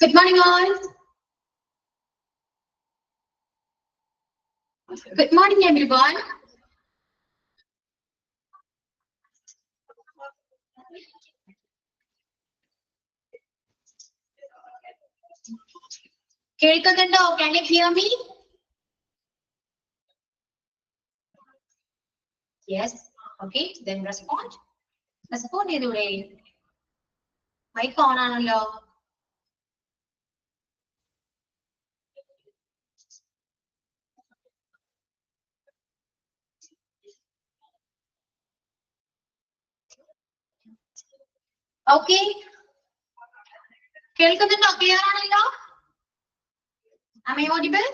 Good morning, all. Good morning, everyone. കേൾക്കുന്നുണ്ടോ? Can you hear me? Yes. Okay. Then respond. Respond ചെയ്തൂടെ? Mic on ആണല്ലോ. Okay. കേൾക്കുന്നുണ്ടോ? Clear ആണല്ലോ? Am I audible?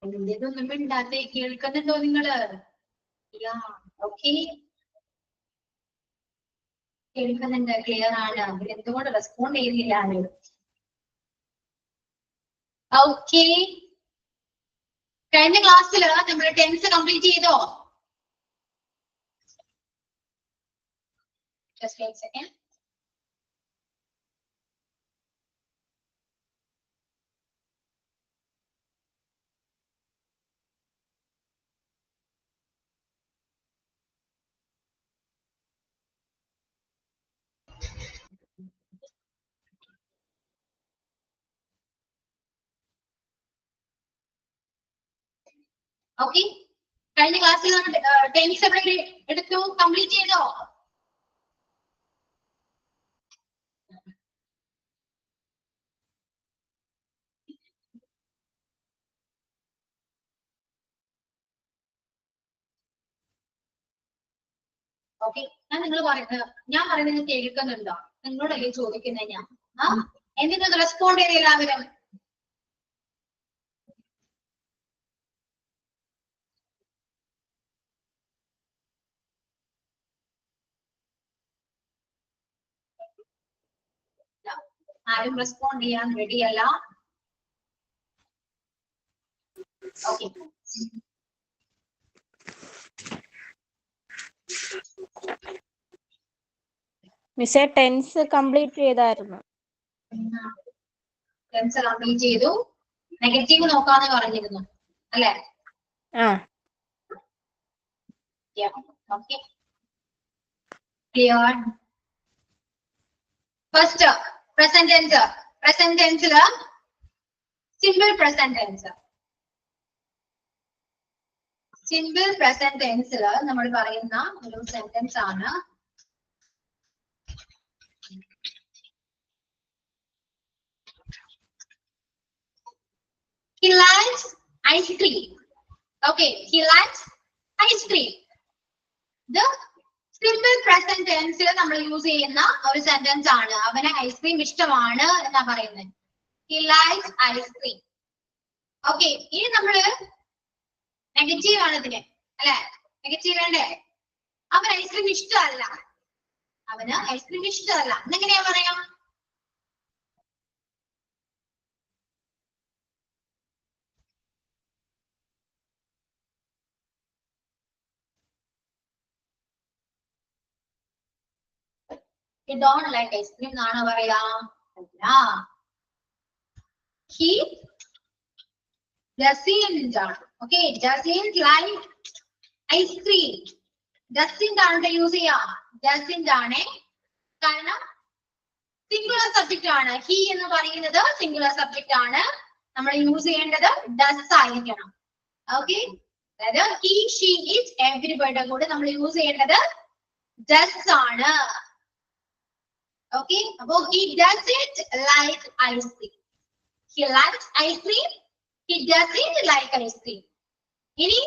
എന്തൊന്നും മിണ്ടാത്തെ? കേൾക്കുന്നുണ്ടോ നിങ്ങള്? Yeah. Okay. കേൾക്കുന്നുണ്ട്, ക്ലിയർ ആണ്. എന്തുകൊണ്ട് റെസ്പോണ്ട് ചെയ്യുന്നില്ല? ഓക്കെ. കഴിഞ്ഞ ക്ലാസ്സിൽ നമ്മൾ ടെൻസ് കംപ്ലീറ്റ് ചെയ്തോ? Just wait a second. Okay. കഴിഞ്ഞ ക്ലാസ്സിൽ നമ്മൾ ടെൻസ് എവിടെ എടുത്തു? കംപ്ലീറ്റ് ചെയ്തോ? ഓക്കെ. ഞാൻ പറയുന്നത് കേൾക്കുന്നുണ്ടോ? നിങ്ങളോടല്ലേ ചോദിക്കുന്നത് ഞാൻ. എന്തിനൊന്ന് റെസ്പോണ്ട് ചെയ്ത് എല്ലാവരും. ആരും റെസ്പോണ്ട് ചെയ്യാൻ റെഡിയല്ല. ഓക്കെ. മിസ്സേ ടെൻസ് കംപ്ലീറ്റ് ചെയ്തായിരുന്നു. ടെൻസ് കംപ്ലീറ്റ് ചെയ്തു. നെഗറ്റീവ് നോക്കാന്ന് പറഞ്ഞിരുന്നു അല്ലേ? Okay. Clear. First present tense. Present ടെൻസില് simple present tense. Simple present ടെൻസില് നമ്മൾ പറയുന്ന ഒരു സെന്റൻസ് ആണ് He likes ice cream. Okay, he likes ice cream. The simple present tense നമ്മൾ യൂസ് ചെയ്യുന്ന ഒരു സെന്റൻസ് ആണ്. അവന് ഐസ്ക്രീം ഇഷ്ടമാണ് എന്നാ പറയുന്നത്. He likes ice cream. Okay, ഇനി നമ്മള് നെഗറ്റീവ് ആണ് ഇതിന് അല്ലെ? നെഗറ്റീവ് വേണ്ടേ? അവന് ഐസ്ക്രീം ഇഷ്ടമല്ല. അവന് ഐസ്ക്രീം ഇഷ്ടമല്ല എന്നെങ്ങനെയാ പറയാം? He don't like ice cream എന്നാണ് പറയാ. He doesn't. Okay, doesn't like ice cream. Doesn't ആണ് യൂസ് ചെയ്യാ. Doesn't ആണ് കാരണം സിംഗുലർ സബ്ജക്റ്റ് ആണ്. He എന്ന് പറയുന്നത് സിംഗുലർ സബ്ജക്റ്റ് ആണ്. നമ്മൾ യൂസ് ചെയ്യേണ്ടത് does ആയിരിക്കണം. ഓക്കെ, അതായത് he, she, it, everybody കൂടെ നമ്മൾ യൂസ് ചെയ്യേണ്ടത് does ആണ്. Okay, അപ്പോൾ he doesn't like ice cream. He likes ice cream. He doesn't like ice cream. ഇനി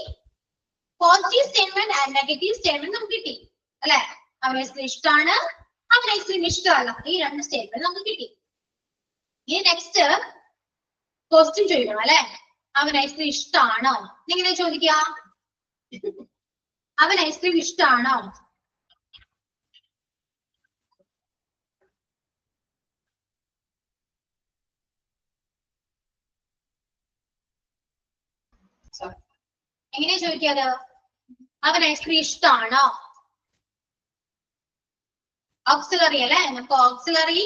positive statement and negative statement നമുക്ക് കിട്ടി അല്ലെ? അവന് ഐസ്ക്രീം ഇഷ്ടമാണ്, അവന് ഐസ്ക്രീം ഇഷ്ടമല്ല. ഈ രണ്ട് സ്റ്റേറ്റ്മെന്റ് നമുക്ക് കിട്ടി. ഇനി നെക്സ്റ്റ് ക്വസ്റ്റ്യൻ ചോദിക്കണം അല്ലെ? അവന് ഐസ്ക്രീം ഇഷ്ടമാണോ? എങ്ങനെ ചോദിക്കുക? അവന് ഐസ്ക്രീം ഇഷ്ടമാണോ? എങ്ങനെയാ ചോദിക്കാത്? അവന് ഐസ്ക്രീം ഇഷ്ടമാണോ? ഓക്സിലറി അല്ലെ. നമുക്ക് ഓക്സിലറി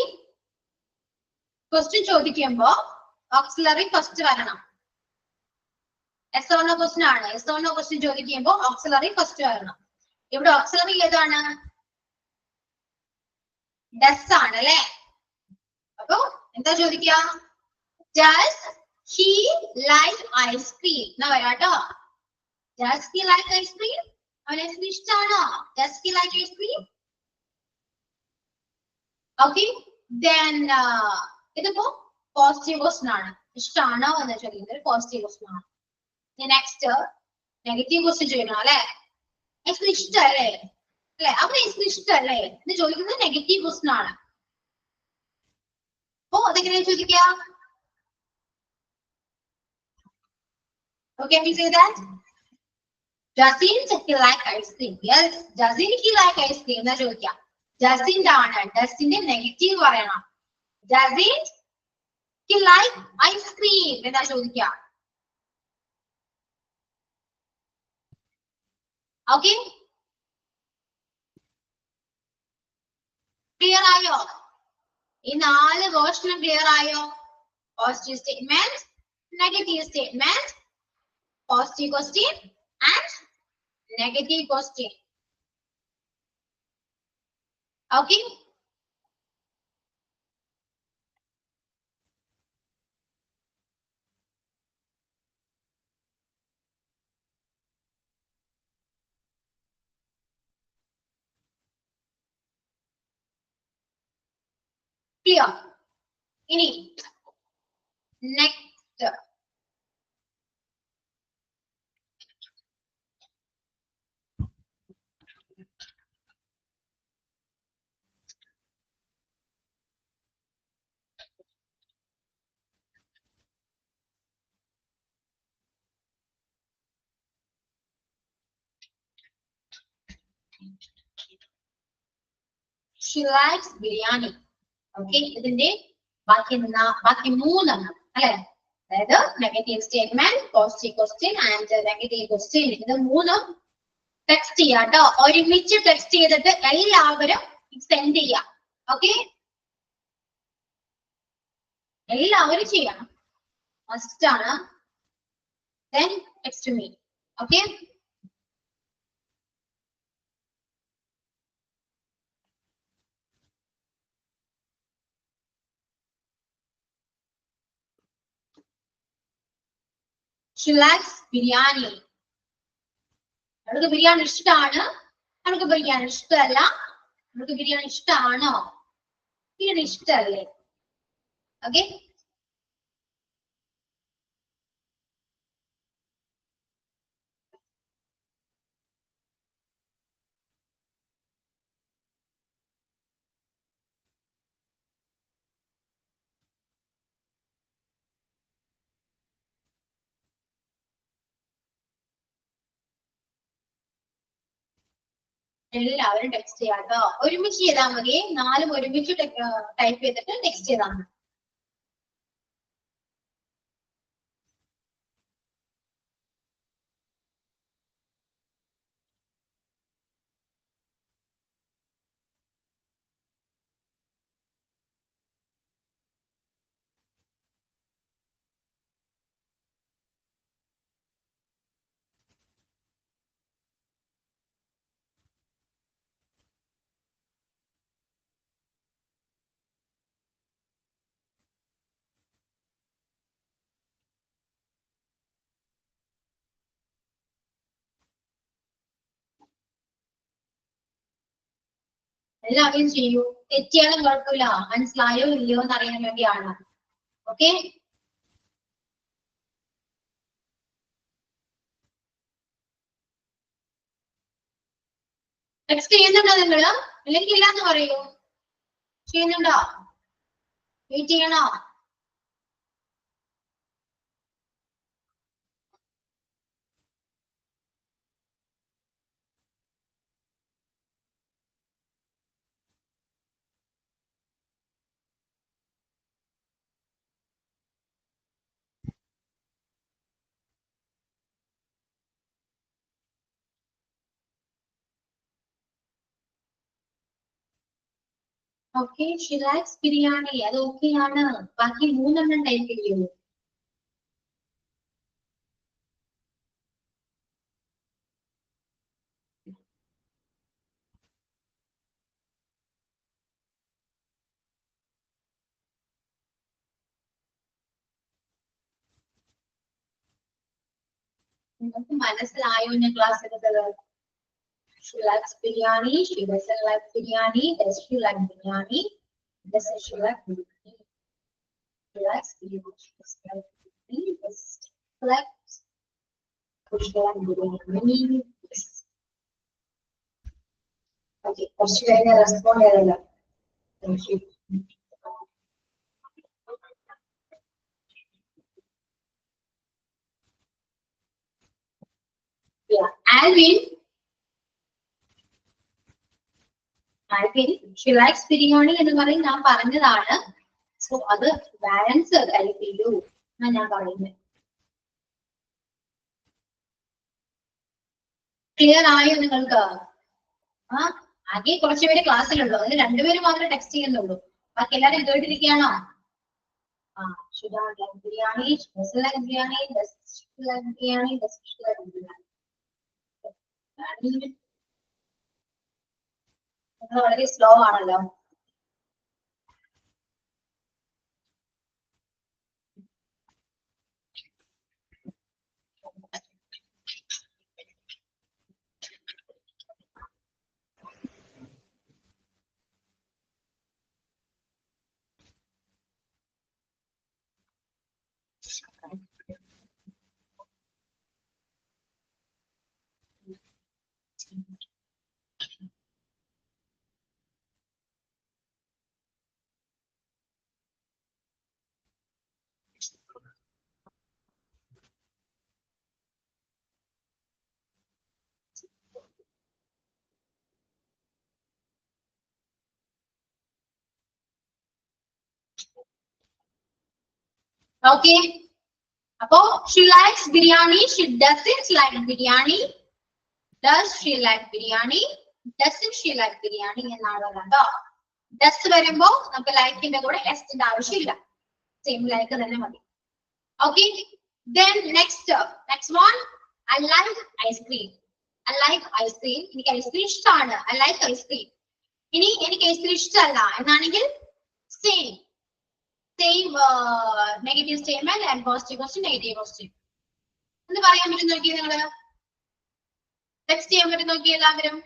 ക്വസ്റ്റ്യൻ ചോദിക്കുമ്പോ ഓക്സിലറി ഫസ്റ്റ് വരണം. എസ് ഓർ നോ ക്വസ്റ്റ്യൻ ആണ്. എസ് ഓർ നോ ക്വസ്റ്റ്യൻ ചോദിക്കുമ്പോ ഓക്സിലറി ഫസ്റ്റ് വരണം. ഇവിടെ ഓക്സിലറി ഏതാണ്? ഡസ് ആണ് അല്ലെ. അപ്പൊ എന്താ ചോദിക്കുക? Does he like ice cream? എന്നാ വരാട്ടോ. Does he like ice cream? അവന് ഐസ്ക്രീം ഇഷ്ടമാണോ? Does he like ice cream? Okay. Then ഇതിപ്പോ പോസിറ്റീവ് ക്വസ്റ്റ്യൻ ആണ്. ഇഷ്ടമാണോ എന്ന് ചോദിക്കുന്നത് പോസിറ്റീവ് ക്വസ്റ്റ്യൻ ആണ്. നെക്സ്റ്റ് നെഗറ്റീവ് ക്വസ്റ്റ്യൻ ചോദിക്കണം അല്ലെ. ഐസ്ക്രീം ഇഷ്ടമല്ലേ അല്ലെ. അവന് ഐസ്ക്രീം ഇഷ്ടമല്ലേ എന്ന് ചോദിക്കുന്നത് നെഗറ്റീവ് ക്വസ്റ്റ്യൻ ആണ്. അപ്പോ അതെങ്ങനെയാ ചോദിക്കുക? Okay, we say that. Doesn't he like ice cream? Yes, doesn't he like ice cream? എന്നാ ചോദിക്കാം. Doesn't ആണ്. Doesn't നെഗറ്റീവ് പറയണം. Doesn't he like ice cream? എന്നാ ചോദിക്കാം. Okay? Clear ആയോ? ഈ 4 വേർഷനും ക്ലിയർ ആയോ? Positive statement, negative statement, positive question and negative question. Okay. Clear. ഇനി next she likes biryani. Okay. ഇതിന്റെ ബാക്കി 3 അല്ലെ. അതായത് negative statement, positive question and negative question. ഇത് 3 ടെക്സ്റ്റ് ചെയ്യാട്ടോ. ഒരുമിച്ച് ടെക്സ്റ്റ് ചെയ്തിട്ട് എല്ലാവരും സെൻഡ് ചെയ്യാം. ഓക്കെ. എല്ലാവരും ചെയ്യണം. മസ്റ്റ് ആണ്. Then text me. Okay. She likes biryani. അവൾക്ക് ബിരിയാണി ഇഷ്ടമാണ്. അവൾക്ക് ബിരിയാണി ഇഷ്ടമല്ല. അവൾക്ക് ബിരിയാണി ഇഷ്ടമാണോ? ബിരിയാണി ഇഷ്ടമല്ലേ? ഓക്കെ. എല്ലാവരും ടെക്സ്റ്റ് ചെയ്യാട്ടോ. ഒരുമിച്ച് ചെയ്താൽ മതി. 4 ഒരുമിച്ച് ടൈപ്പ് ചെയ്തിട്ട് ടെക്സ്റ്റ് ചെയ്താൽ മതി. എല്ലാവരും ചെയ്യൂ. തെറ്റിയാലും കുഴപ്പമില്ല. മനസ്സിലായോ ഇല്ലയോ എന്ന് അറിയാൻ വേണ്ടിയാണ്. ഓക്കെ. ടെക്സ്റ്റ് ചെയ്യുന്നുണ്ടോ നിങ്ങള്? അല്ലെങ്കിൽ ഇല്ലാന്ന് പറയൂ. ചെയ്യുന്നുണ്ടോ? വെയിറ്റ് ചെയ്യണോ? Okay, she likes biryani. അത് okay ആണ്. ബാക്കി 3 ടൈപ്പ് ചെയ്യൂ. നിങ്ങൾക്ക് മനസ്സിലായോ ഞാൻ ക്ലാസ് എടുത്തത്? She likes biryani. She doesn't like biryani. Does she like biryani? Doesn't she like biryani? She likes biryani. She doesn't like biryani. Does she like biryani? Yes. Okay, കുറച്ച് കഴിഞ്ഞ് respond ചെയ്തല്ലോ. Thank you. Yeah, Alvin, she likes biryani എന്ന് പറയും ഞാൻ പറഞ്ഞതാണ്. So അത് balance കഴിക്കൂ എന്നാ ഞാൻ പറയുന്നത്. ക്ലിയർ ആയോ നിങ്ങൾക്ക്? ആകെ കുറച്ചുപേര് ക്ലാസ്സിലുള്ളൂ. അതിൽ 2 പേര് മാത്രമേ ടെക്സ്റ്റ് ചെയ്യുന്നുള്ളൂ. ബാക്കി എല്ലാവരും കേട്ടിരിക്കുകയാണോ? Should I like biryani? Does she like biryani? Does she like biryani? Does she like biryani? വളരെ സ്ലോ ആണല്ലോ. Okay. അപ്പോ she likes biryani. She doesn't like biryani. Does she like biryani? Doesn't she like biryani എന്നാണ് കേട്ടോ. Does വരുമ്പോ നമുക്ക് ലൈക്കിന്റെ കൂടെ എസ്റ്റിന്റെ ആവശ്യമില്ല. Same like തന്നെ മതി. Okay. Then next one. I like ice cream. I like ice cream. എനിക്ക് ഐസ്ക്രീം ഇഷ്ടമാണ്. I like ice cream. ഇനി എനിക്ക് ഐസ്ക്രീം ഇഷ്ടമല്ല എന്നാണെങ്കിൽ same negative statement and positive question negative question എന്ന് പറയാൻ പറ്റും. നോക്കിയേ നിങ്ങള് ടെക്സ്റ്റ് ചെയ്യാൻ പറ്റും. നോക്കിയേ എല്ലാവരും.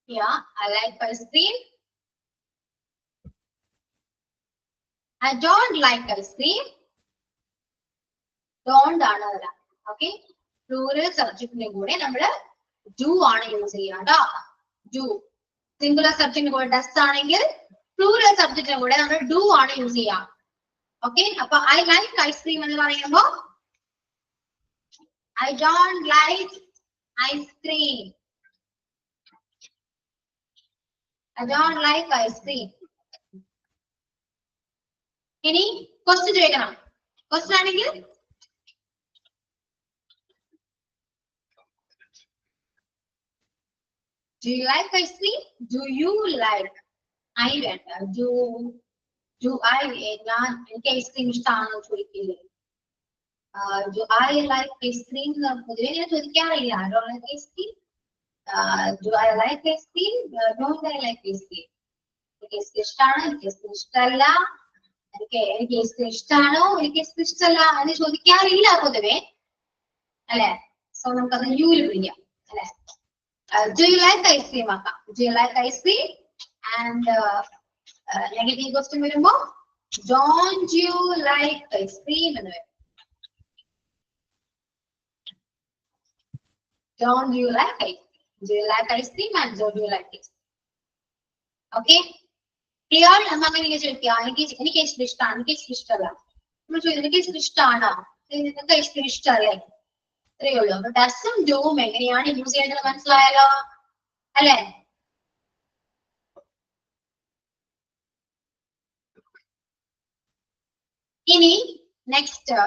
Yeah, I like ice cream. I don't like ice cream. Don't ആണ് വരാം. Okay. Plural subjectന്റെ കൂടെ നമ്മള് do ആണ് യൂസ് ചെയ്യുക കേട്ടോ. Do. Singular subjectന്റെ കൂടെ does ആണെങ്കിൽ plural subjectന്റെ കൂടെ നമ്മൾ do ആണ് യൂസ് ചെയ്യുക. Okay. അപ്പൊ I like ice cream എന്ന് പറയുമ്പോ I don't like ice cream. I don't like ice cream. ഇനി ക്വസ്റ്റ്യൻ ചോദിക്കണം. ക്വസ്റ്റ്യൻ ആണെങ്കിൽ do you like ice cream? Do you like? I do I ഞാൻ എനിക്ക് ഐസ്ക്രീം ഇഷ്ടമാണെന്ന് ചോദിക്കില്ലേ? Do I like ice cream? പൊതുവെ ഞാൻ ചോദിക്കാറില്ല. I don't like ice cream. Do I like ice cream? Don't I like ice cream? എനിക്ക് ice cream ഇഷ്ടമാണ്. എനിക്ക് ice cream ഇഷ്ടമല്ല. എനിക്ക് ഐസ്ക്രീം ഇഷ്ടമാണോ? എനിക്ക് ഐസ്ക്രീം ഇഷ്ടമല്ല എന്ന് ചോദിക്കാറില്ല പൊതുവെ, അല്ലെ? സോ നമുക്കത് യൂല് പിടിക്കാം, അല്ലെ? Do you like ice cream? Do you like ice cream? And negative question വരുമ്പോ don't you like ice cream എന്ന് വരും. Don't you like ice cream? Do you like ice cream and don't you like it? Okay? Clear? നമ്മ അങ്ങനെ ചോദിക്കുക. എനിക്ക് ice cream ഇഷ്ടമാണ്, എനിക്ക് ice cream ഇഷ്ടമല്ല. നമ്മൾ ചോദിക്കും എനിക്ക് ഐസ്ക്രീം ഇഷ്ടമാണോ? നിങ്ങൾക്ക് ഐസ്ക്രീം ഇഷ്ടമല്ലേ? ഇത്രയേ ഉള്ളൂ. അപ്പൊ ഡസും ഡൂവും എങ്ങനെയാണ് യൂസ് ചെയ്യുന്നത് മനസ്സിലായല്ലോ അല്ലെ? ഇനി next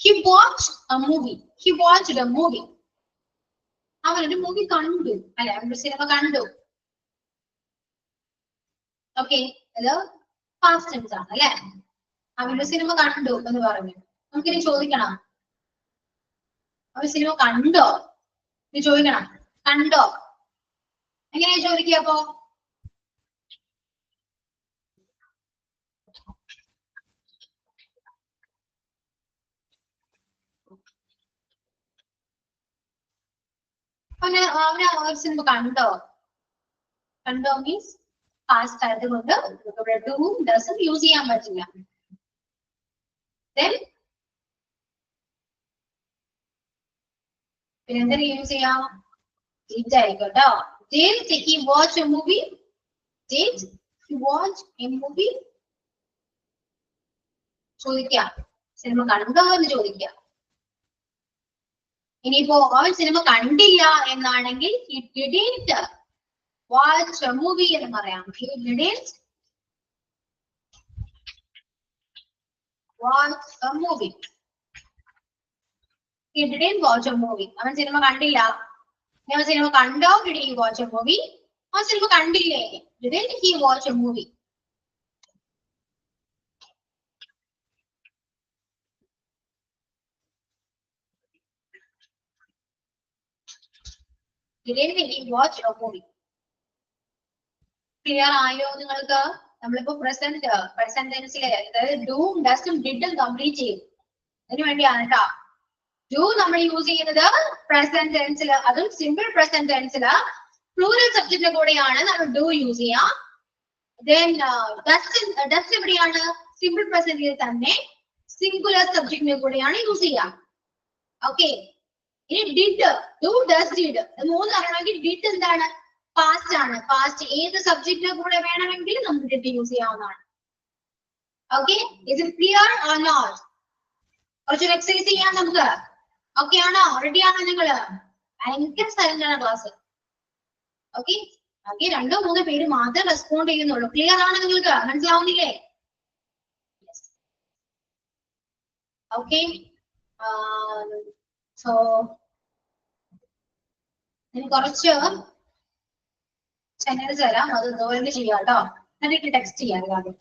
he watched a movie. He watched a movie. അവനൊരു മൂവി കണ്ടു അല്ലെ, അവനൊരു സിനിമ കണ്ടു. ഓക്കെ, അത് പാസ്റ്റ് ടെൻസ് ആണ് അല്ലെ. അവനൊരു സിനിമ കണ്ടു എന്ന് പറഞ്ഞു. നമുക്കിനി ചോദിക്കണം, അവൻ സിനിമ കണ്ടോ? ഇത് ചോദിക്കണം, കണ്ടോ? എങ്ങനെയാ ചോദിക്കുക അപ്പോ? അവന് സിനിമ കണ്ടോ? കണ്ടോ മീൻസ് പാസ്റ്റ് ആയതുകൊണ്ട് ഡൂവും ഡസും യൂസ് ചെയ്യാൻ പറ്റില്ല. പിന്നെ എന്തിനു യൂസ് ചെയ്യാം? Did ആയിക്കോട്ടോ. Did he watch a movie? Did he watch a movie? ചോദിക്കാം, സിനിമ കണ്ടോ എന്ന് ചോദിക്കാം. ഇനിയിപ്പോ അവൻ സിനിമ കണ്ടില്ല എന്നാണെങ്കിൽ he didn't watch a movie എന്ന് പറയാം. He didn't watch a movie. He didn't watch a movie. അവൻ സിനിമ കണ്ടില്ല. അവൻ സിനിമ കണ്ടോ? Did he watch a movie? അവൻ സിനിമ കണ്ടില്ലേ? Didn't he watch a movie? Didn't he watch a movie? Clear ആയോ നിങ്ങൾക്ക്? നമ്മളിപ്പോ പ്രസന്റ് ടെൻസിലെ അതായത് ഡൂം ഡസും ഡിഡും കംപ്ലീറ്റ് ചെയ്യും. അതിനു വേണ്ടിയാണ് കേട്ടോ. ഡു നമ്മൾ യൂസ് ചെയ്യുന്നത് പ്രസന്റ് ടെൻസിൽ, അതും സിമ്പിൾ പ്രസന്റ് ടെൻസില് പ്ലൂറൽ സബ്ജക്റ്റിന്റെ കൂടെയാണ് നമ്മൾ ഡു യൂസ് ചെയ്യാം. ഡസ് എവിടെയാണ്? സിമ്പിൾ പ്രസന്റിൽ തന്നെ സിംഗുലർ സബ്ജക്റ്റിന്റെ കൂടെയാണ് യൂസ് ചെയ്യാം. ഓക്കെ, ഇനി ഡിഡ്, ഡു ഡസ് ഡിഡ് മൂന്ന് അറിയണമെങ്കിൽ ഡിഡ് എന്താണ്? പാസ്റ്റ് ആണ്. പാസ്റ്റ് ഏത് സബ്ജക്റ്റിന്റെ കൂടെ വേണമെങ്കിൽ നമുക്ക് ഡിഡ് യൂസ് ചെയ്യാവുന്നതാണ്. Okay, is it clear or not? കുറച്ചൊരു എക്സസൈസ് ചെയ്യാം നമുക്ക്. ഓക്കെ ആണോ? റെഡി ആണോ നിങ്ങള്? ഭയങ്കര സൈലന്റ് ആണ് ക്ലാസ്. ഓക്കെ, ഓക്കെ, 2-3 പേര് മാത്രമേ റെസ്പോണ്ട് ചെയ്യുന്നുള്ളൂ. ക്ലിയർ ആണ് നിങ്ങൾക്ക്? മനസ്സിലാവുന്നില്ലേ? ഓക്കെ, സോ കുറച്ച് സെന്റൻസ് തരാം, അത് നോട്ട് ചെയ്യാം കേട്ടോ. എന്നിട്ട് ടെക്സ്റ്റ് ചെയ്യാം കാര്യം.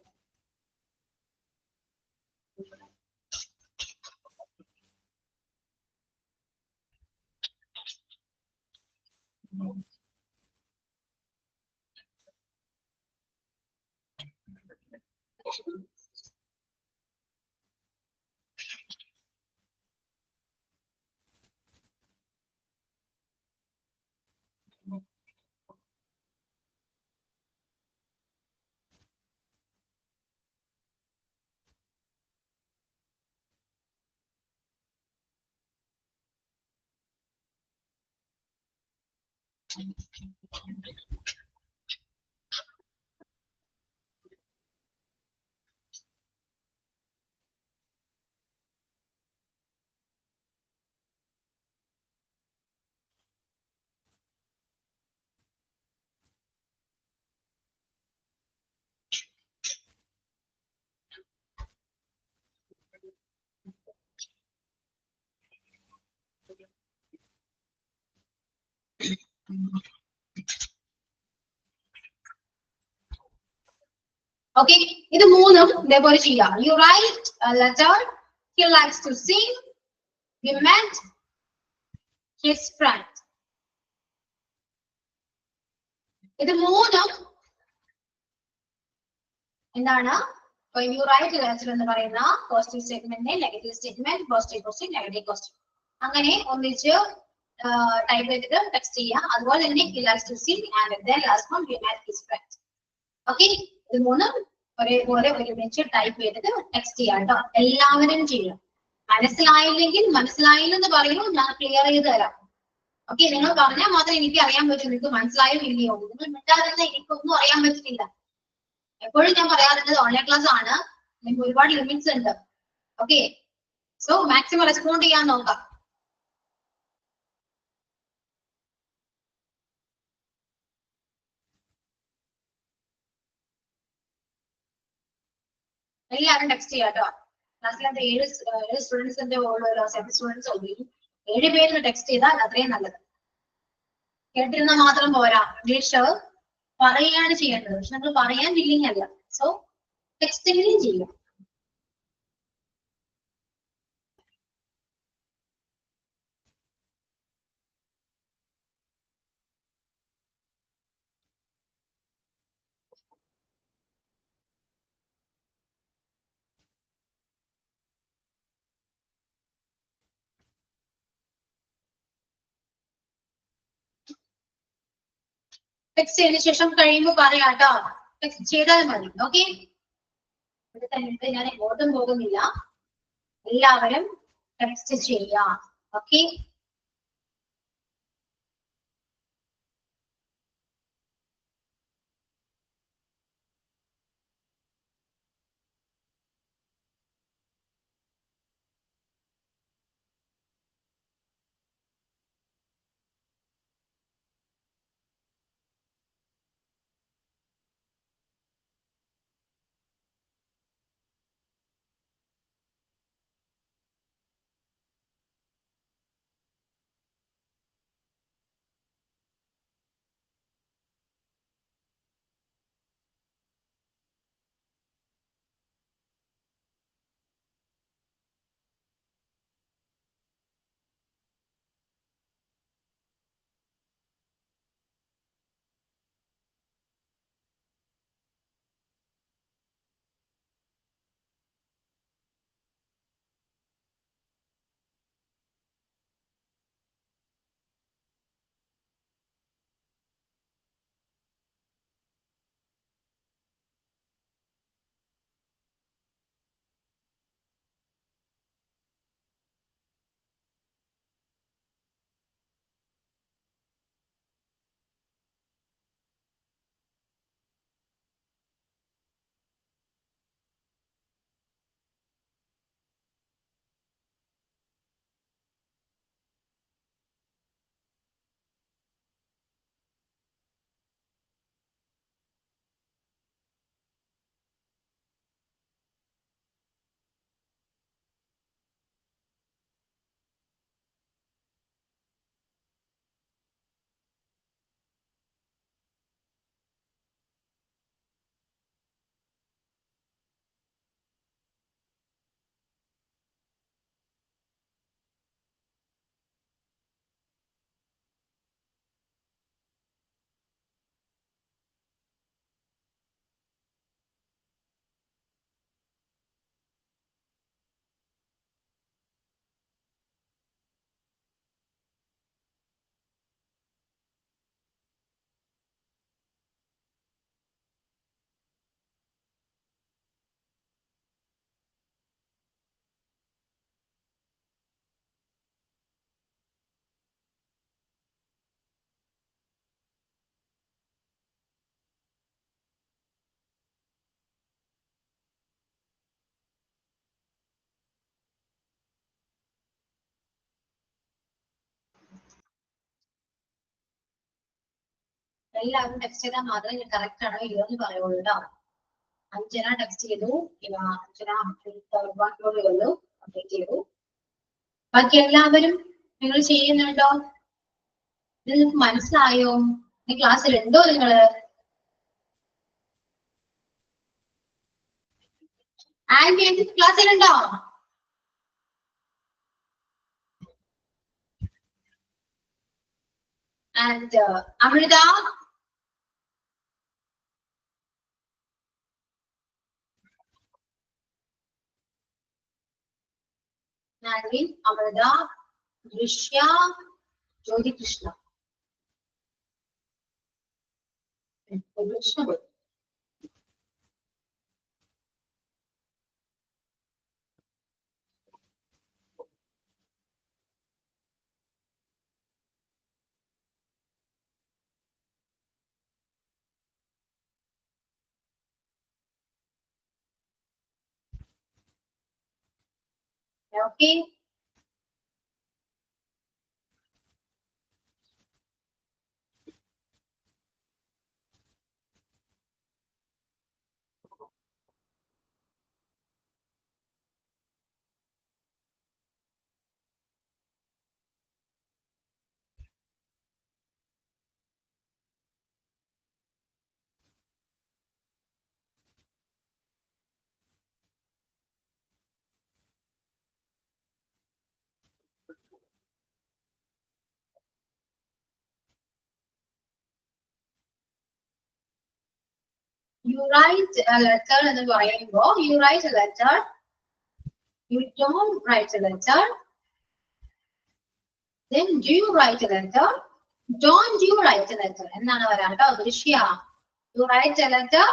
ഓക്കെ, ഇത് മൂന്നും ഇതേപോലെ ചെയ്യാം. You write a letter. He likes to sing. We met his friend. ഇത് മൂന്നും എന്താണ്? When you write the answer എന്ന് പറയുന്ന positive statement, negative statement, positive question, negative question അങ്ങനെ ഒന്നിച്ച് ടൈപ്പ് ചെയ്തിട്ട് ടെക്സ്റ്റ് ചെയ്യാം. അതുപോലെ തന്നെ he likes to sing and then last one he met his friends. Okay, ഇത് മൂന്നും ഒരേപോലെ ഒരുമിച്ച് ടൈപ്പ് ചെയ്തിട്ട് ടെക്സ്റ്റ് ചെയ്യാം കേട്ടോ. എല്ലാവരും ചെയ്യും. മനസ്സിലായില്ലെങ്കിൽ മനസ്സിലായില്ലെന്ന് പറയൂ, ഞാൻ ക്ലിയർ ചെയ്ത് തരാം. ഓക്കെ, നിങ്ങൾ പറഞ്ഞാൽ മാത്രമേ എനിക്ക് അറിയാൻ പറ്റൂ നിങ്ങൾക്ക് മനസ്സിലായോ ഇല്ലയോ. നിങ്ങൾ മിണ്ടാതിരുന്ന എനിക്കൊന്നും അറിയാൻ പറ്റുന്നില്ല. എപ്പോഴും ഞാൻ പറയാറുള്ളത് ഓൺലൈൻ ക്ലാസ് ആണ്, നിങ്ങൾക്ക് ഒരുപാട് ലിമിറ്റ്സ് ഉണ്ട്. ഓക്കെ, സോ മാക്സിമം റെസ്പോണ്ട് ചെയ്യാൻ നോക്കാം. എല്ലാവരും ടെക്സ്റ്റ് ചെയ്യാം കേട്ടോ. ക്ലാസ്സിലത്തെ 7 സ്റ്റുഡൻസിന്റെ ഉള്ളല്ലോ, 7 സ്റ്റുഡൻസ് ഉള്ളൂ. 7 പേര് ടെക്സ്റ്റ് ചെയ്താൽ അത്രയും നല്ലത്. കേട്ടിരുന്നാൽ മാത്രം പോരാ, ഇംഗ്ലീഷ് പറയുകയാണ് ചെയ്യേണ്ടത്. പക്ഷെ നമ്മൾ പറയാൻ വില്ലിങ് അല്ല. സോ ടെക്സ്റ്റിംഗിലും ചെയ്യും. ടെക്സ്റ്റ് ചെയ്തതിനു ശേഷം കഴിയുമ്പോൾ പറയാം കേട്ടോ. ടെക്സ്റ്റ് ചെയ്താൽ മതി. ഓക്കെ, ഇവിടെ തന്നെ ഞാൻ എങ്ങോട്ടും പോകുന്നില്ല. എല്ലാവരും ടെക്സ്റ്റ് ചെയ്യാം. ഓക്കെ, എല്ലാവരും ടെക്സ്റ്റ് ചെയ്താൽ മാത്രമേ കറക്റ്റ് ആണോ ഇല്ലയോ എന്ന് പറയുള്ളൂ കേട്ടോ. അഞ്ജന ടെക്സ്റ്റ് ചെയ്തു. അഞ്ജന അപ്ഡേറ്റ് ചെയ്തു. ബാക്കി എല്ലാവരും നിങ്ങൾ ചെയ്യുന്നുണ്ടോ? നിങ്ങൾക്ക് മനസ്സിലായോ? ഈ ക്ലാസ്സിൽ ഉണ്ടോ നിങ്ങള്? ആൻഡ് ക്ലാസ്സിലുണ്ടോ? And Amrita, Nalvin, Amrita, Drishya, Jyoti Krishna. Okay. You write a letter in the Bible. You write a letter. You don't write a letter. Then do you write a letter? Don't you write a letter? എന്താണ് വരാട്ടോ ദൃശ്യ. You write a letter.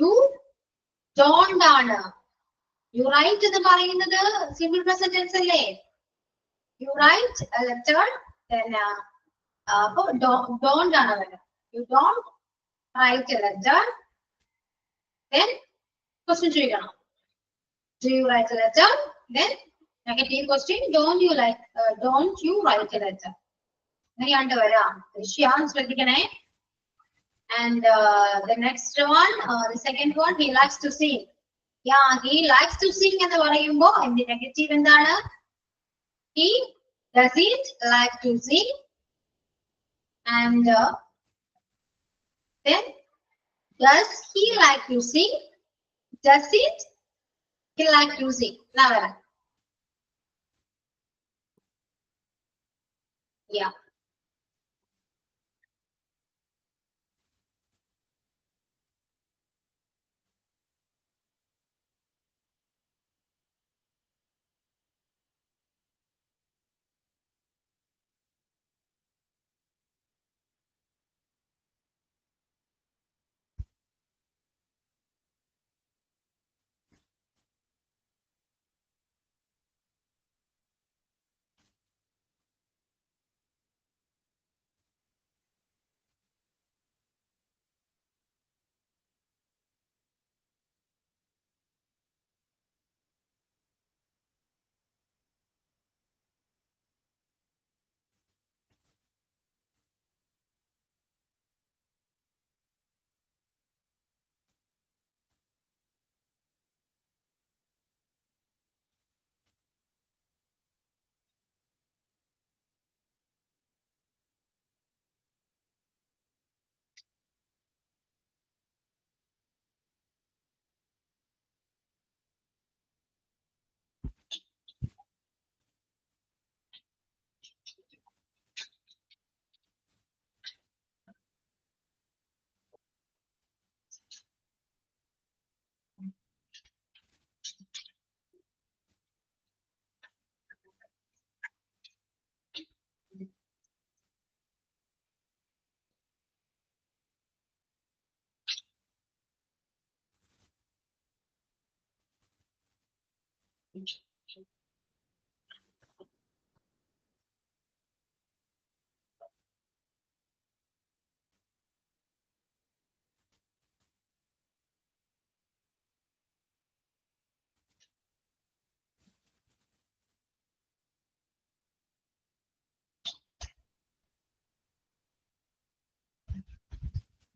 You don't ആണ്. You write എന്ന് പറയുന്നത് simple present tense അല്ലേ? You write a letter. Then അപ്പൊ don't ആണ് വരിക. You don't write a letter. Then question ചോദിക്കണം. Do you write a letter? Then negative question. Don't you write a letter? അങ്ങനെയാണ് വരാം. ദൃശ്യം ശ്രദ്ധിക്കണേ. And the next one, the second one, he likes to sing. Yeah, he likes to sing എന്ന് പറയുമ്പോൾ the negative എന്താണ്? He doesn't like to sing. And then does he like to sing? Doesn't he like to sing? Now, yeah.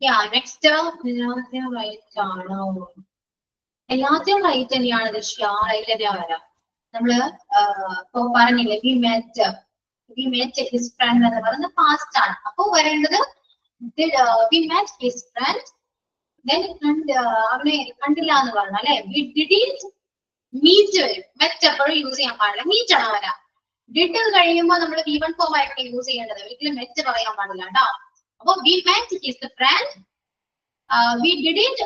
Yeah, next എല്ലാത്തിനും right ആണോ? എല്ലാത്തിനും right തന്നെയാണ് ദൃശ്യ, right തന്നെയാ വരാം. നമ്മള് ഇപ്പൊ പറഞ്ഞില്ലേ വി മെറ്റ് ഹിസ് ഫ്രണ്ട് എന്ന് പറയുന്നത് പാസ്റ്റ് ആണ്. അപ്പൊ വരേണ്ടത് we met his friend. Then അവനെ കണ്ടില്ല എന്ന് പറഞ്ഞു അല്ലെ. വി ഡിഡിന്റ് മീറ്റ് വരും. മെറ്റ് എപ്പോഴും യൂസ് ചെയ്യാൻ പാടില്ല, മീറ്റ് ആണ് വരാം. ഡിഡ് കഴിയുമ്പോൾ നമ്മൾ V1 ഫോം ആയിട്ട് യൂസ് ചെയ്യേണ്ടത്, ഒരിക്കലും മെറ്റ് പറയാൻ പാടില്ല കേട്ടോ. അപ്പൊ we met his friend. We didn't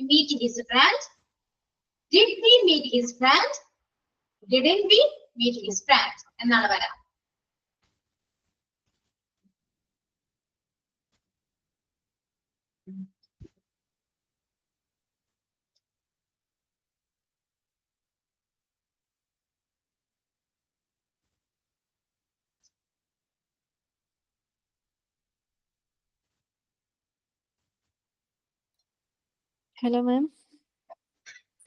meet his friend. Did we meet his friend? Didn't we meet his friends? എന്നാണ് വരാം. Hello ma'am.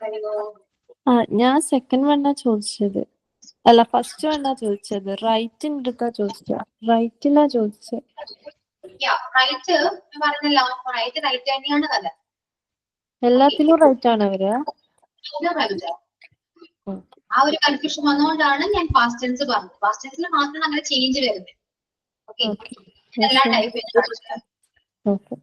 Hello. ഞാൻ സെക്കൻഡ് വണ്ണാ ചോദിച്ചത്. അല്ല ഫസ്റ്റ് വണ്ണാ ചോദിച്ചത്. റൈറ്റിന്റെ അടുത്താ ചോദിച്ചത്. റൈറ്റിലാ ചോദിച്ചത്. റൈറ്റ് പറഞ്ഞല്ലോ, റൈറ്റ് തന്നെയാണ് കഥ. എല്ലാത്തിലും റൈറ്റ് ആണ് വരിക. ആ ഒരു കൺഫ്യൂഷൻ വന്നുകൊണ്ടാണ് ഞാൻ പാസ്റ്റ് ടെൻസ് പറഞ്ഞത്. പാസ്റ്റ് ടെൻസിൽ മാത്രമാണ് അങ്ങനെ ചേഞ്ച് വരുന്നത്. ഓക്കെ, എല്ലാ ടൈപ്പ്. ഓക്കെ.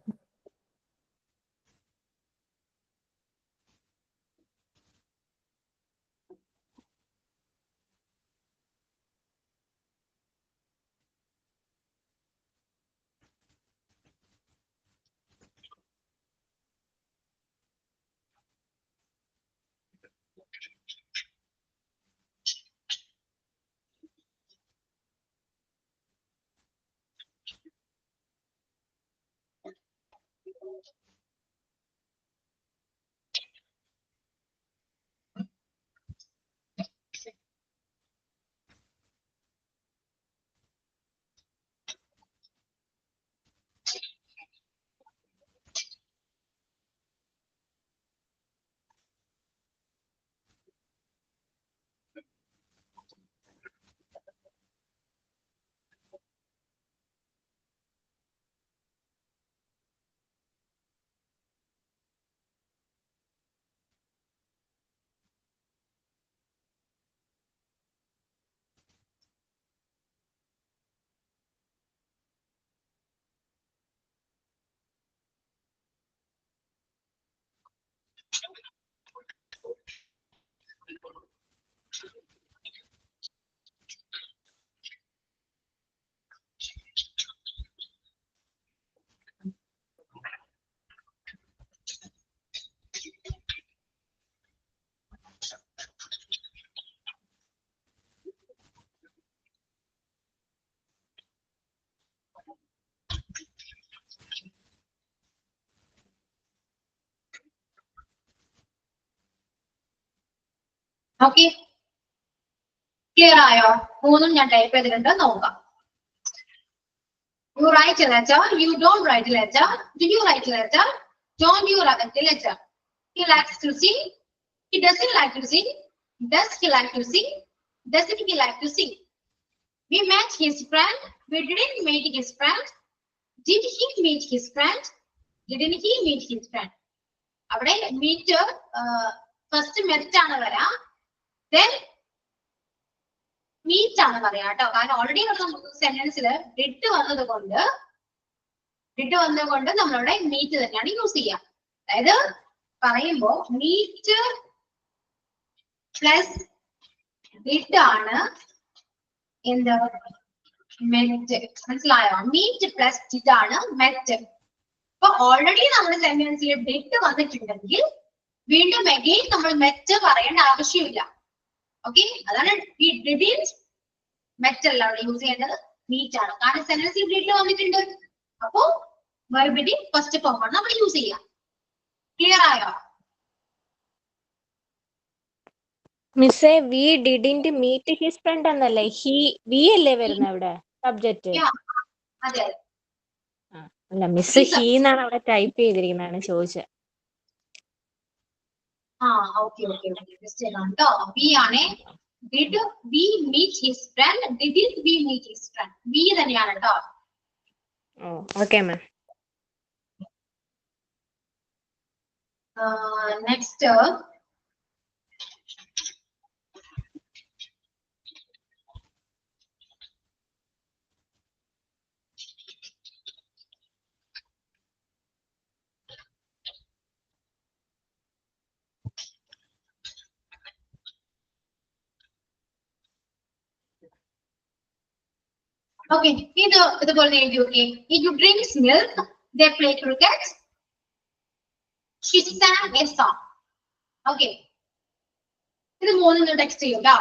ഓക്കെ, ക്ലിയർ ആയോ? മൂന്നും ഞാൻ ടൈപ്പ് ചെയ്തിട്ടുണ്ട്, നോക്കാം. You write a letter, you don't write a letter. Do you write a letter? Don't you write a letter? He likes to sing. He doesn't like to sing. Does he like to sing? Doesn't he like to sing? We met his friend. We didn't meet his friend. Did he meet his friend? Didn't he meet his friend? അവിടെ meet first met ആണ് വരാ. Then meet ആണ് പറയാ കേട്ടോ. കാരണം already നമുക്ക് സെന്റൻസില് did വന്നതുകൊണ്ട് നമ്മളിവിടെ മീറ്റ് തന്നെയാണ് യൂസ് ചെയ്യുക. അതായത് പറയുമ്പോ മീറ്റ് പ്ലസ് ഡിഡ് ആണ് എന്ത് മെറ്റ്. മനസ്സിലായോ? മീറ്റ് പ്ലസ് ഡിഡ് ആണ് മെറ്റ്. അപ്പൊ ഓൾറെഡി നമ്മുടെ സെന്റൻസിൽ ഡിഡ് വന്നിട്ടുണ്ടെങ്കിൽ വീണ്ടും അഗെയിൻ നമ്മൾ മെറ്റ് പറയേണ്ട ആവശ്യമില്ല. ഓക്കെ, അതാണ് മെറ്റ് അല്ല അവിടെ യൂസ് ചെയ്യേണ്ടത്, മീറ്റ് ആണ്. കാരണം സെന്റൻസിൽ ഡിഡ് വന്നിട്ടുണ്ട്. അപ്പോ വെർബിന്റെ ഫസ്റ്റ് ഫോം ആണ് നമ്മൾ യൂസ് ചെയ്യാം. ക്ലിയർ ആയോ? മിസ്സേ we didn't meet his friend എന്നല്ലേ, ഹി വി അല്ലേ വരുന്നത് അവിടെ സബ്ജക്റ്റ്? അതെ. അല്ല മിസ് ഹി എന്നാണ് അവിടെ ടൈപ്പ് ചെയ്തിരിക്കുന്നതാണ് ചോദിച്ചത്. ഓക്കെ ഓക്കെ ഓക്കെ, മിസ്റ്റേക്ക് ആണ് കേട്ടോ. വി ആണേ. Did we meet his friend? Didn't we meet his friend? We തന്നെയാണ് കേട്ടോ. Okay ma'am. നെക്സ്റ്റ് ഓക്കെ, ഇതുപോലെ എഴുതി നോക്കി. You drinks milk, they play cricket, she sang a song. Okay, ഇത് മൂന്നും ടെക്സ്റ്റ് ചെയ്യും കേട്ടോ.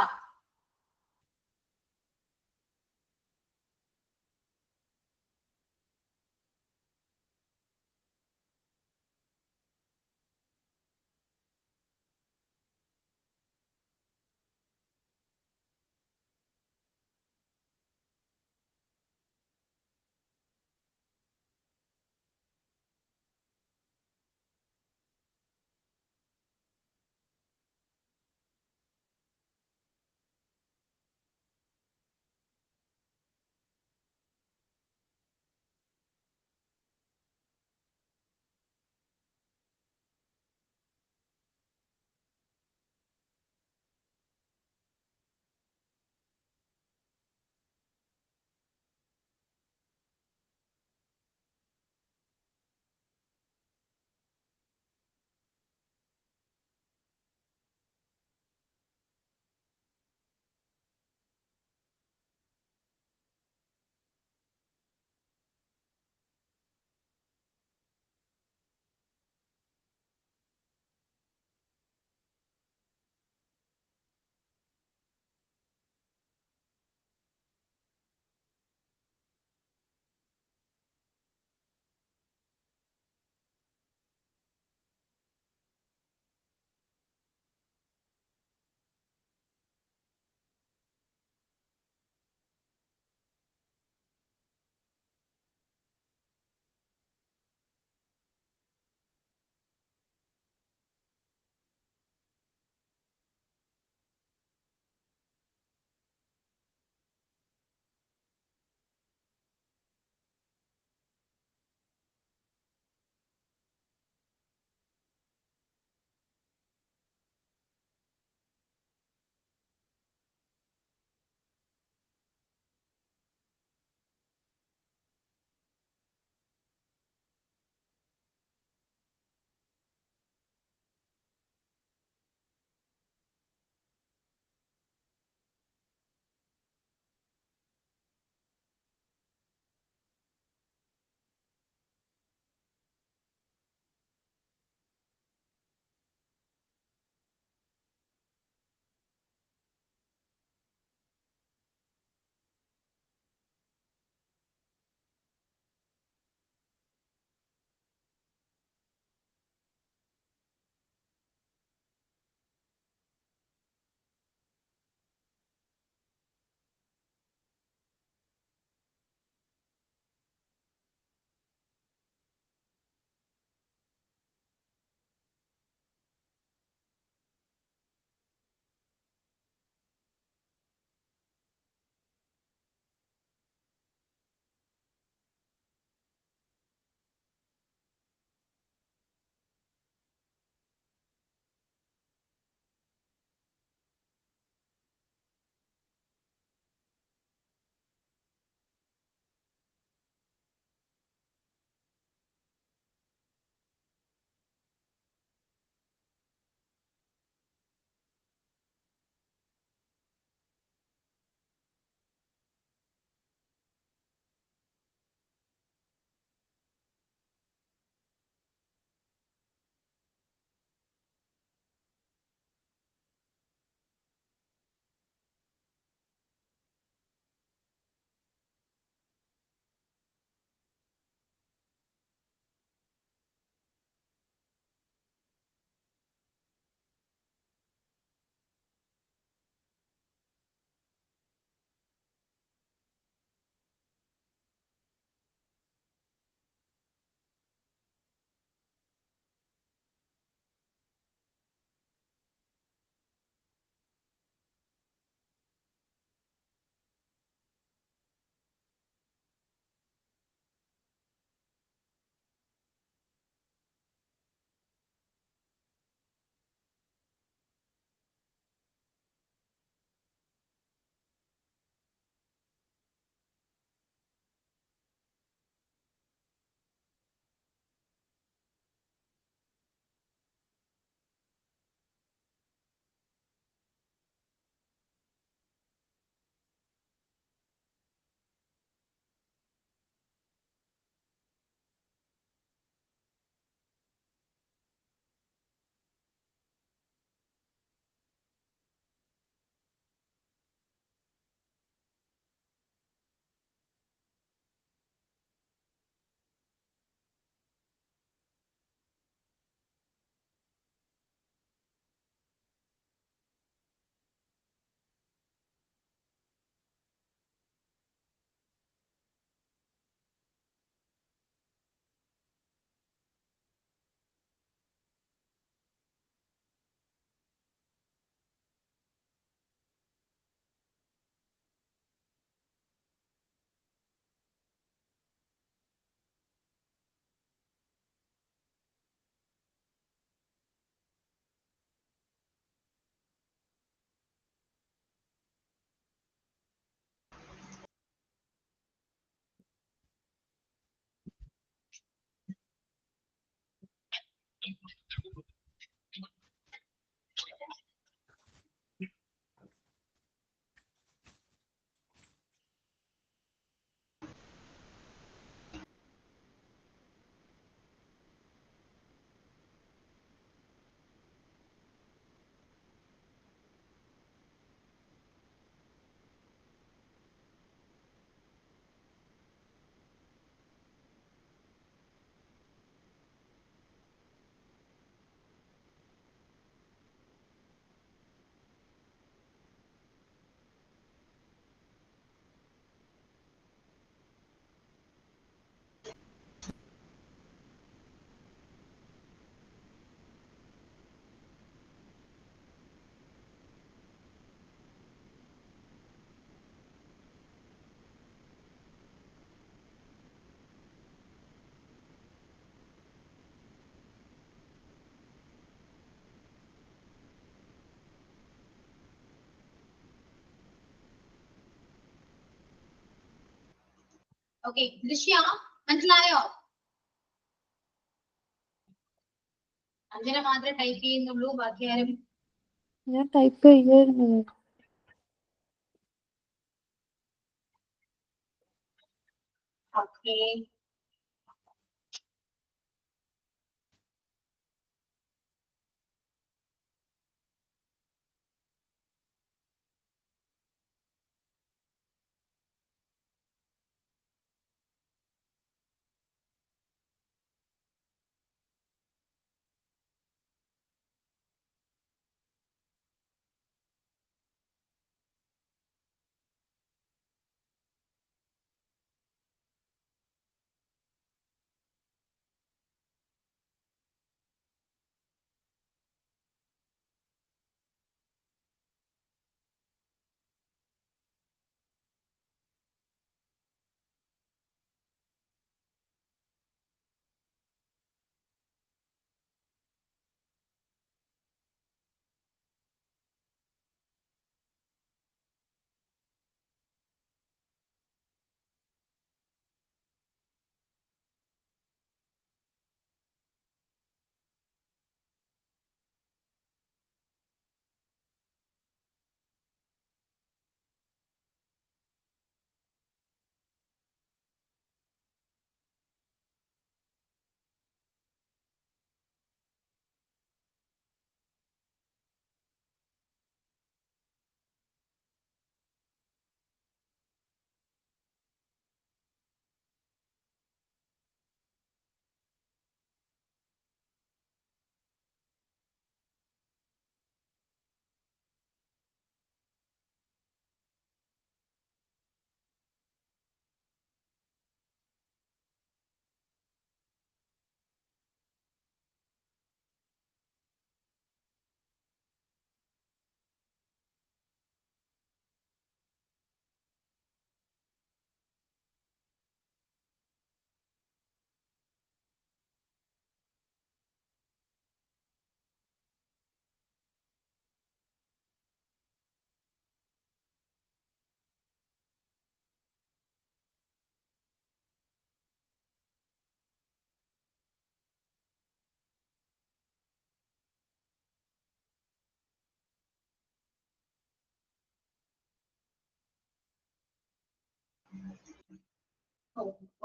ഓക്കെ, ദൃശ്യ മനസ്സിലായോ? അഞ്ജന മാത്രമേ ടൈപ്പ് ചെയ്യുന്നുള്ളൂ, ബാക്കി ആരും? ഞാൻ ടൈപ്പ് ചെയ്യായിരുന്നു. ഓക്കെ,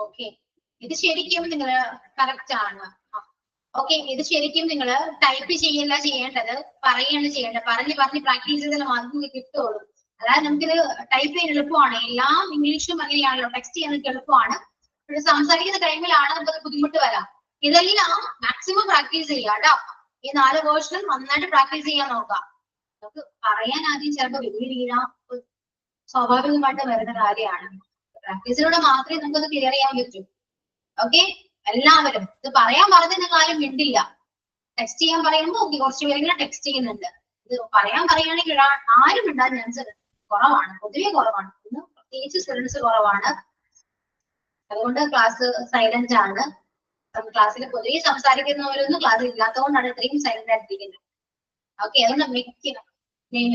ഓക്കെ, ഇത് ശരിക്കും നിങ്ങൾ കറക്റ്റ് ആണ്. ഓക്കെ, ഇത് ശരിക്കും നിങ്ങൾ ടൈപ്പ് ചെയ്യല്ല ചെയ്യേണ്ടത്, പറയുകയാണ് ചെയ്യേണ്ടത്. പറഞ്ഞ് പ്രാക്ടീസ് ചെയ്താൽ മാത്രമേ കിട്ടുള്ളൂ. അതായത് നമുക്കിത് ടൈപ്പ് ചെയ്യാൻ എളുപ്പമാണ്, എല്ലാം ഇംഗ്ലീഷും അങ്ങനെയാണല്ലോ, ടെക്സ്റ്റ് ചെയ്യാൻ എളുപ്പമാണ്. പക്ഷെ സംസാരിക്കുന്ന ടൈമിലാണ് നമുക്ക് ബുദ്ധിമുട്ട് വരാം. ഇതെല്ലാം മാക്സിമം പ്രാക്ടീസ് ചെയ്യുക കേട്ടോ. ഈ 4 വേർഷനും നന്നായിട്ട് പ്രാക്ടീസ് ചെയ്യാൻ നോക്കാം. നമുക്ക് പറയാൻ ആദ്യം ചിലപ്പോൾ വലിയ വീഴാം, സ്വാഭാവികമായിട്ട് വരുന്ന കാര്യമാണ്. പ്രാക്ടീസിലൂടെ മാത്രമേ നമുക്കത് ക്ലിയർ ചെയ്യാൻ പറ്റൂ. ഓക്കെ, എല്ലാവരും ഇത് പറയാൻ പറഞ്ഞ കാര്യം മിണ്ടില്ല. ടെക്സ്റ്റ് ചെയ്യാൻ പറയുമ്പോൾ ഓക്കെ, കുറച്ച് പേരെങ്കിലും ടെക്സ്റ്റ് ചെയ്യുന്നുണ്ട്. ഇത് പറയാൻ പറയുകയാണെങ്കിൽ ആരും മിണ്ടാൻ ചാൻസ് കുറവാണ്, പൊതുവെ കുറവാണ്. ഇന്ന് പ്രത്യേകിച്ച് സ്റ്റുഡൻസ് കുറവാണ്. അതുകൊണ്ട് ക്ലാസ് സൈലന്റ് ആണ്. ക്ലാസ്സിൽ പൊതുവെ സംസാരിക്കുന്നവരൊന്നും ക്ലാസ്സിൽ ഇല്ലാത്തതുകൊണ്ടാണ് ഇത്രയും സൈലന്റ് ആയിട്ടിരിക്കുന്നത്. ഓക്കെ, അതുകൊണ്ട്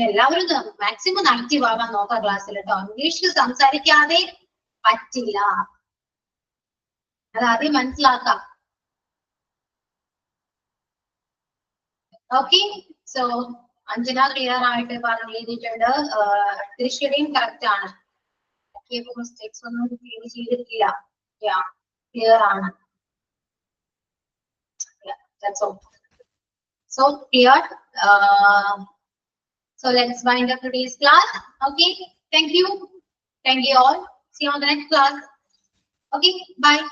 എല്ലാവരും മാക്സിമം ആക്റ്റീവ് ആവാൻ നോക്കാം ക്ലാസ്സിൽ കേട്ടോ. ഇംഗ്ലീഷിൽ സംസാരിക്കാതെ പറ്റില്ല, അത് ആദ്യം മനസ്സിലാക്കാം. ഓക്കെ, സോ അഞ്ജന ക്ലിയർ ആയിട്ട് പറഞ്ഞു എഴുതിയിട്ടുണ്ട്. ദൃശ്യതയും കറക്റ്റ് ആണ്, മിസ്റ്റേക്സ് ഒന്നും ക്ലിയർ ചെയ്തിട്ടില്ല. ക്ലിയർ ആണ്. That's all. So clear. So let's wind up today's class. Okay, thank you all. See you on the next class. Okay, bye.